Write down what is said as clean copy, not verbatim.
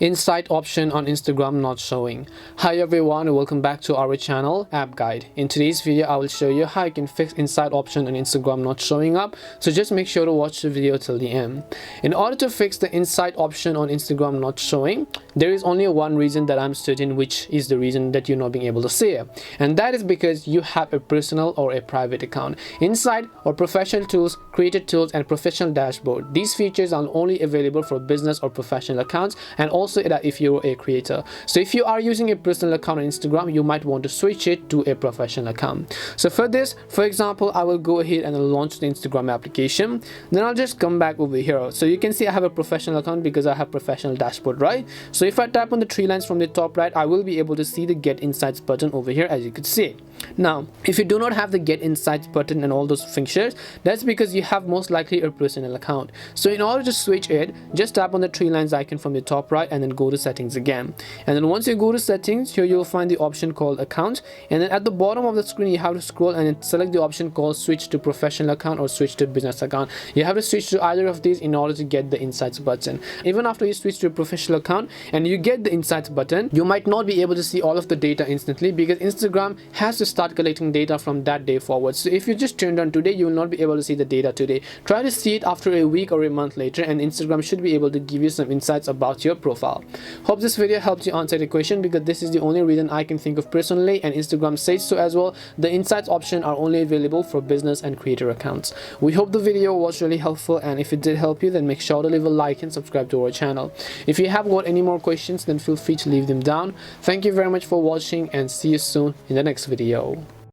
Insight option on Instagram not showing. Hi everyone, welcome back to our channel App Guide. In today's video I will show you how you can fix insight option on Instagram not showing up, so just make sure to watch the video till the end. In order to fix the insight option on Instagram not showing, there is only one reason that I'm certain, which is the reason that you're not being able to see it, and that is because you have a personal or a private account. Insight or professional tools, creator tools and professional dashboard, these features are only available for business or professional accounts, and also that if you're a creator. So if you are using a personal account on Instagram, you might want to switch it to a professional account. So for this, for example, I will go ahead and launch the Instagram application. Then I'll just come back over here. So you can see I have a professional account because I have professional dashboard, right? So if I tap on the three lines from the top right, I will be able to see the Get Insights button over here, as you could see. Now, if you do not have the Get Insights button and all those features, that's because you have most likely a personal account. So in order to switch it, just tap on the three lines icon from the top right and then go to settings again. And then once you go to settings, here you'll find the option called account, and then at the bottom of the screen you have to scroll and then select the option called switch to professional account or switch to business account. You have to switch to either of these in order to get the Insights button. Even after you switch to a professional account and you get the Insights button, you might not be able to see all of the data instantly because Instagram has to start collecting data from that day forward. So if you just turned on today, you will not be able to see the data today. Try to see it after a week or a month later, and Instagram should be able to give you some insights about your profile. Hope this video helps you answer the question, because this is the only reason I can think of personally, and Instagram says so as well. The insights option are only available for business and creator accounts. We hope the video was really helpful, and if it did help you, then make sure to leave a like and subscribe to our channel. If you have got any more questions, then feel free to leave them down. Thank you very much for watching, and see you soon in the next video.